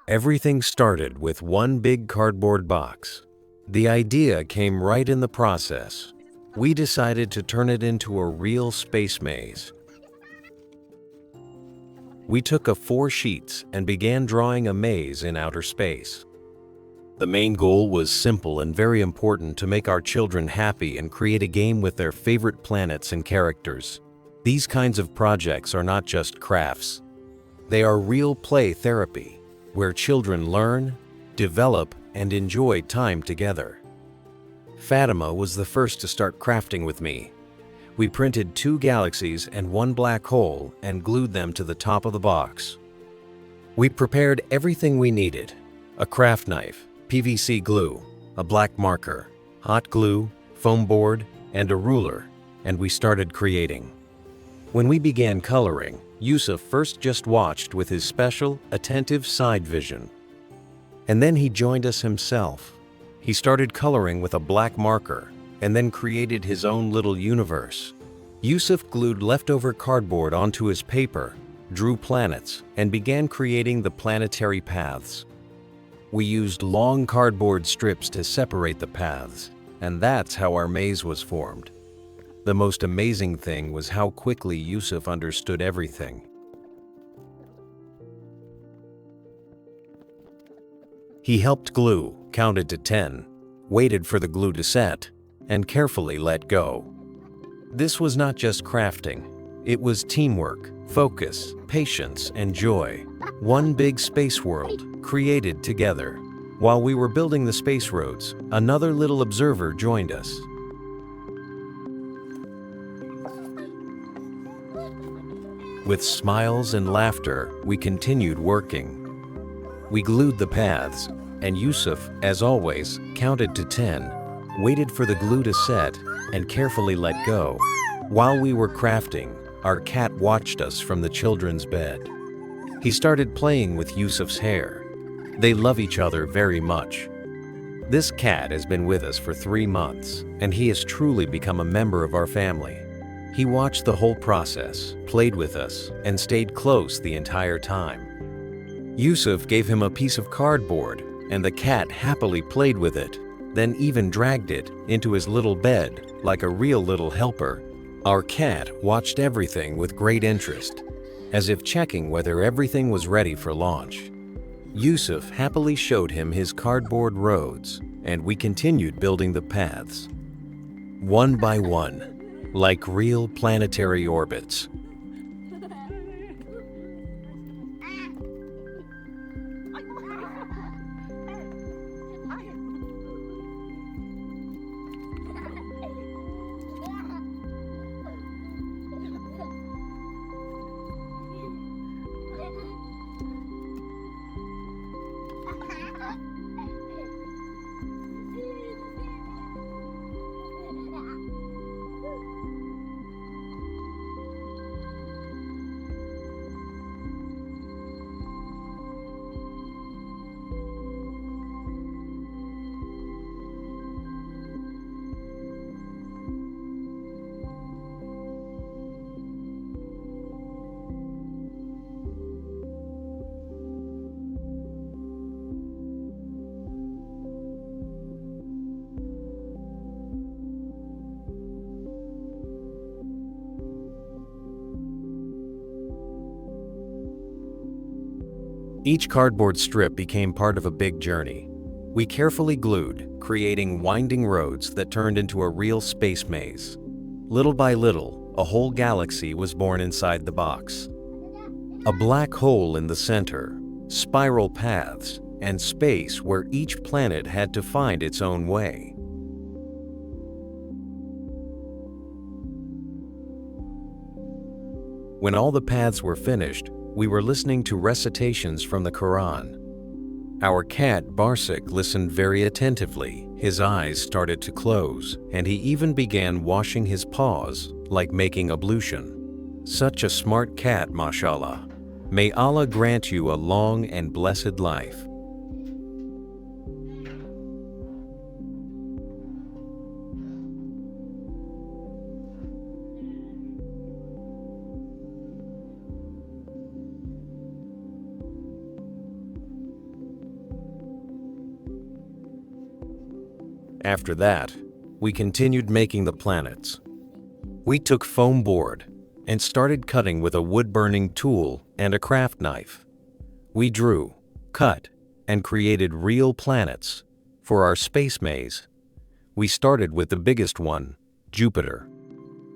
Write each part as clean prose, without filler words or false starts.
Everything started with one big cardboard box. The idea came right in the process. We decided to turn it into a real space maze. We took 4 sheets and began drawing a maze in outer space. The main goal was simple and very important: to make our children happy and create a game with their favorite planets and characters. These kinds of projects are not just crafts. They are real play therapy, where children learn, develop, and enjoy time together. Fatima was the first to start crafting with me. We printed 2 galaxies and 1 black hole and glued them to the top of the box. We prepared everything we needed: a craft knife, PVC glue, a black marker, hot glue, foam board, and a ruler, and we started creating. When we began coloring, Yusuf first just watched with his special, attentive side vision. And then he joined us himself. He started coloring with a black marker and then created his own little universe. Yusuf glued leftover cardboard onto his paper, drew planets, and began creating the planetary paths. We used long cardboard strips to separate the paths, and that's how our maze was formed. The most amazing thing was how quickly Yusuf understood everything. He helped glue, counted to 10, waited for the glue to set, and carefully let go. This was not just crafting. It was teamwork, focus, patience, and joy. One big space world created together. While we were building the space roads, another little observer joined us. With smiles and laughter, we continued working. We glued the paths, and Yusuf, as always, counted to 10, waited for the glue to set, and carefully let go. While we were crafting, our cat watched us from the children's bed. He started playing with Yusuf's hair. They love each other very much. This cat has been with us for 3 months, and he has truly become a member of our family. He watched the whole process, played with us, and stayed close the entire time. Yusuf gave him a piece of cardboard, and the cat happily played with it, then even dragged it into his little bed like a real little helper. Our cat watched everything with great interest, as if checking whether everything was ready for launch. Yusuf happily showed him his cardboard roads, and we continued building the paths. One by one, like real planetary orbits. Each cardboard strip became part of a big journey. We carefully glued, creating winding roads that turned into a real space maze. Little by little, a whole galaxy was born inside the box. A black hole in the center, spiral paths, and space where each planet had to find its own way. When all the paths were finished, we were listening to recitations from the Quran. Our cat Barsik listened very attentively. His eyes started to close, and he even began washing his paws, like making ablution. Such a smart cat, mashallah. May Allah grant you a long and blessed life. After that, we continued making the planets. We took foam board and started cutting with a wood-burning tool and a craft knife. We drew, cut, and created real planets for our space maze. We started with the biggest one, Jupiter.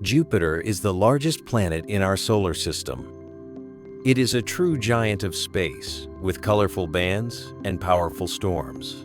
Jupiter is the largest planet in our solar system. It is a true giant of space with colorful bands and powerful storms.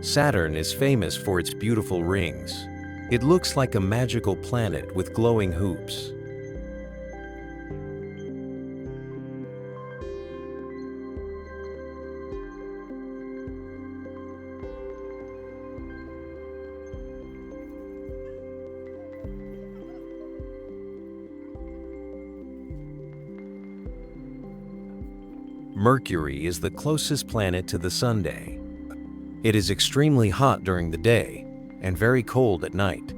Saturn is famous for its beautiful rings. It looks like a magical planet with glowing hoops. Mercury is the closest planet to the Sun. It is extremely hot during the day and very cold at night.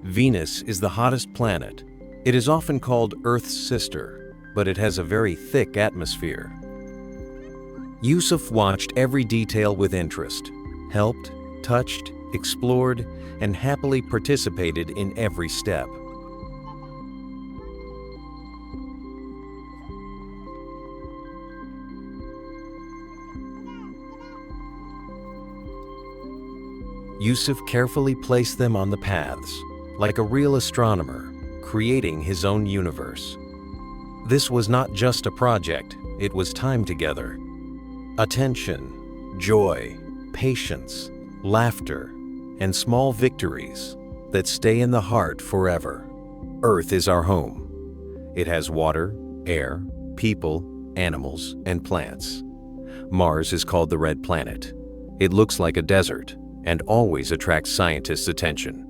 Venus is the hottest planet. It is often called Earth's sister, but it has a very thick atmosphere. Yusuf watched every detail with interest, helped, touched, explored, and happily participated in every step. Yusuf carefully placed them on the paths, like a real astronomer, creating his own universe. This was not just a project, it was time together. Attention, joy, patience, laughter, and small victories that stay in the heart forever. Earth is our home. It has water, air, people, animals, and plants. Mars is called the Red Planet. It looks like a desert and always attracts scientists' attention.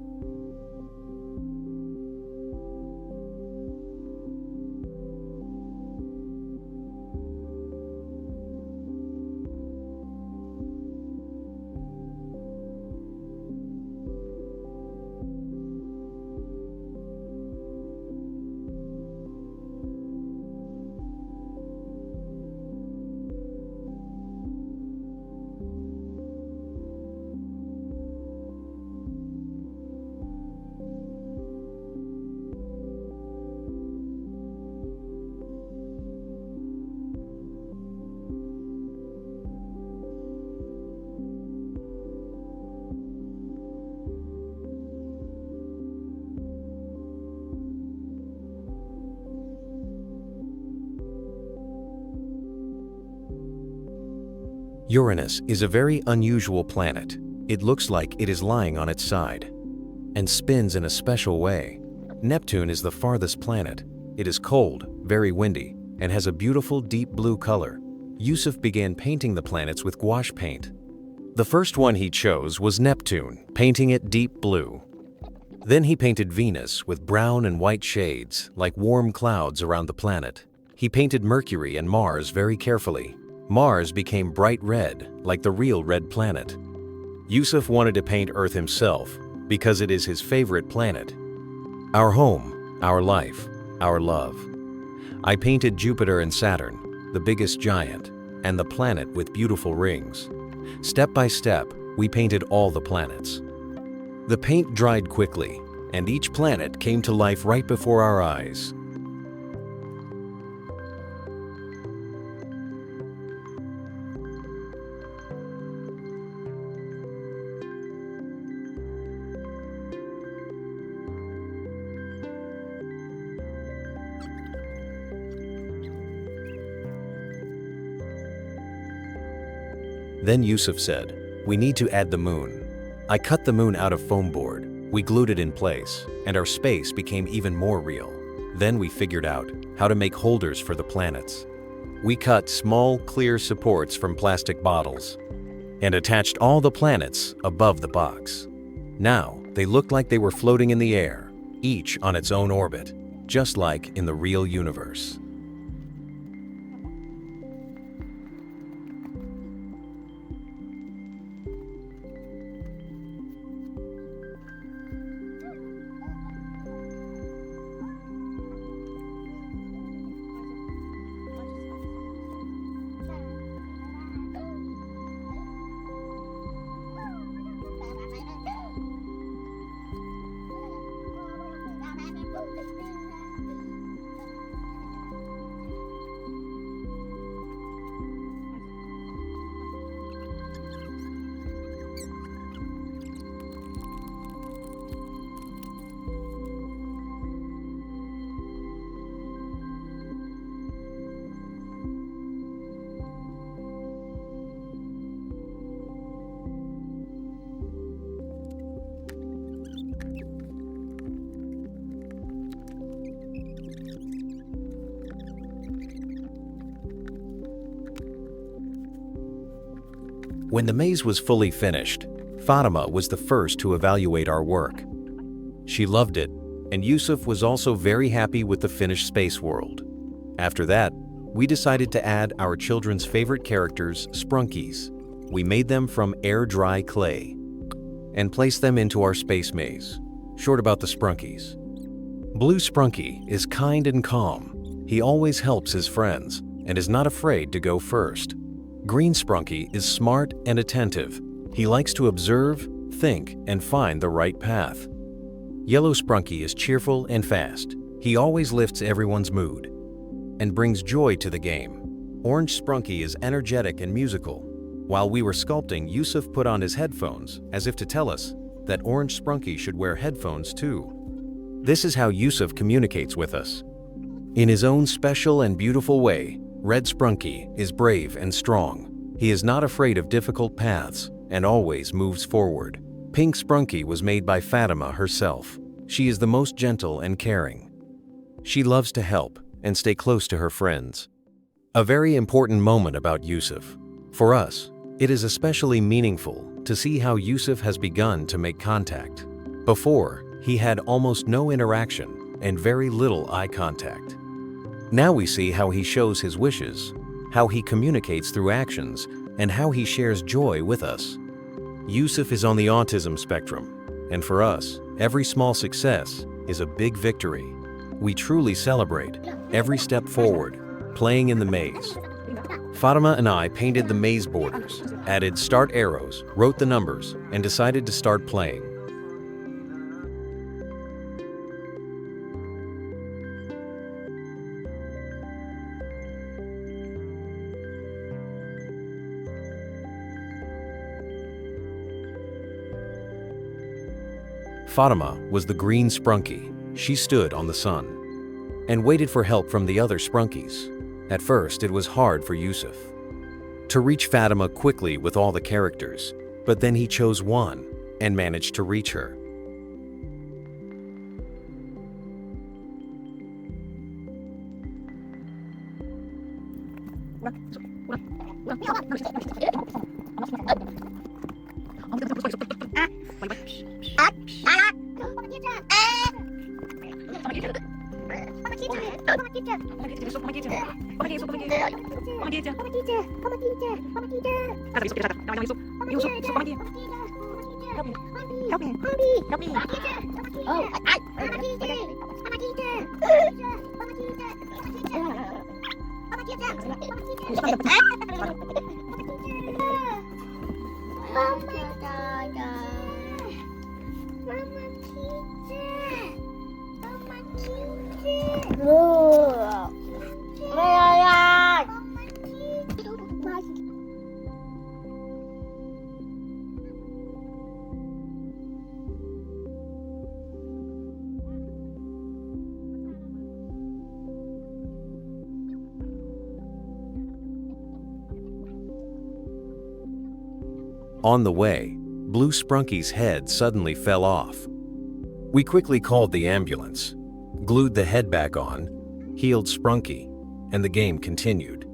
Uranus is a very unusual planet. It looks like it is lying on its side and spins in a special way. Neptune is the farthest planet. It is cold, very windy, and has a beautiful deep blue color. Yusuf began painting the planets with gouache paint. The first one he chose was Neptune, painting it deep blue. Then he painted Venus with brown and white shades, like warm clouds around the planet. He painted Mercury and Mars very carefully. Mars became bright red, like the real red planet. Yusuf wanted to paint Earth himself because it is his favorite planet. Our home, our life, our love. I painted Jupiter and Saturn, the biggest giant, and the planet with beautiful rings. Step by step, we painted all the planets. The paint dried quickly, and each planet came to life right before our eyes. Then Yusuf said, "We need to add the moon." I cut the moon out of foam board. We glued it in place, and our space became even more real. Then we figured out how to make holders for the planets. We cut small, clear supports from plastic bottles and attached all the planets above the box. Now, they looked like they were floating in the air, each on its own orbit, just like in the real universe. When the maze was fully finished, Fatima was the first to evaluate our work. She loved it, and Yusuf was also very happy with the finished space world. After that, we decided to add our children's favorite characters, Sprunkies. We made them from air-dry clay and placed them into our space maze. Short about the Sprunkies. Blue Sprunki is kind and calm. He always helps his friends and is not afraid to go first. Green Sprunki is smart and attentive. He likes to observe, think, and find the right path. Yellow Sprunki is cheerful and fast. He always lifts everyone's mood and brings joy to the game. Orange Sprunki is energetic and musical. While we were sculpting, Yusuf put on his headphones as if to tell us that Orange Sprunki should wear headphones too. This is how Yusuf communicates with us. In his own special and beautiful way, Red Sprunki is brave and strong. He is not afraid of difficult paths and always moves forward. Pink Sprunki was made by Fatima herself. She is the most gentle and caring. She loves to help and stay close to her friends. A very important moment about Yusuf. For us, it is especially meaningful to see how Yusuf has begun to make contact. Before, he had almost no interaction and very little eye contact. Now we see how he shows his wishes, how he communicates through actions, and how he shares joy with us. Yusuf is on the autism spectrum, and for us, every small success is a big victory. We truly celebrate every step forward, playing in the maze. Fatima and I painted the maze borders, added start arrows, wrote the numbers, and decided to start playing. Fatima was the green Sprunki. She stood on the sun and waited for help from the other Sprunkies. At first, it was hard for Yusuf to reach Fatima quickly with all the characters, but then he chose one and managed to reach her. On the way, Blue Sprunki's head suddenly fell off. We quickly called the ambulance, glued the head back on, healed Sprunki, and the game continued.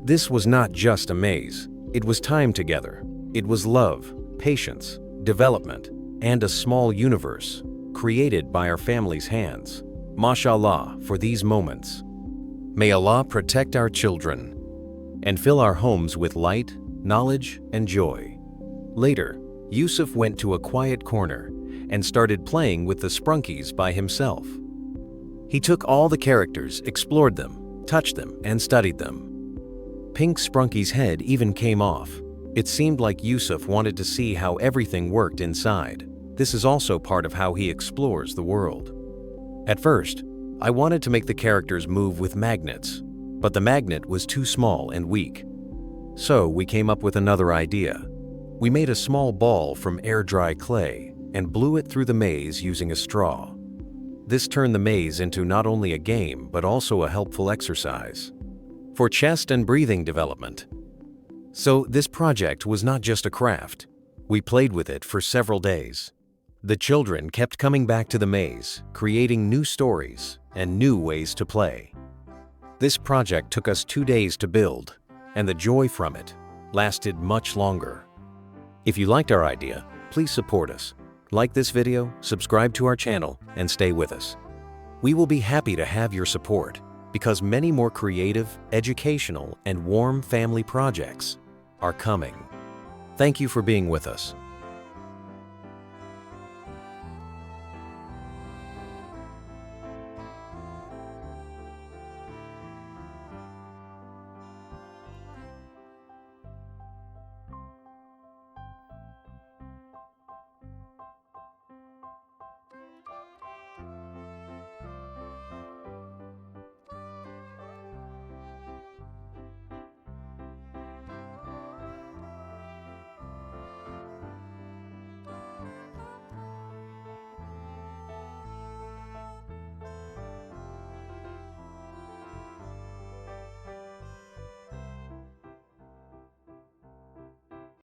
This was not just a maze. It was time together. It was love, patience, development, and a small universe created by our family's hands. Mashallah for these moments. May Allah protect our children and fill our homes with light, knowledge, and joy. Later, Yusuf went to a quiet corner and started playing with the Sprunkis by himself. He took all the characters, explored them, touched them, and studied them. Pink Sprunky's head even came off. It seemed like Yusuf wanted to see how everything worked inside. This is also part of how he explores the world. At first, I wanted to make the characters move with magnets, but the magnet was too small and weak. So we came up with another idea. We made a small ball from air-dry clay and blew it through the maze using a straw. This turned the maze into not only a game but also a helpful exercise for chest and breathing development. So this project was not just a craft. We played with it for several days. The children kept coming back to the maze, creating new stories and new ways to play. This project took us 2 days to build, and the joy from it lasted much longer. If you liked our idea, please support us. Like this video, subscribe to our channel, and stay with us. We will be happy to have your support because many more creative, educational, and warm family projects are coming. Thank you for being with us.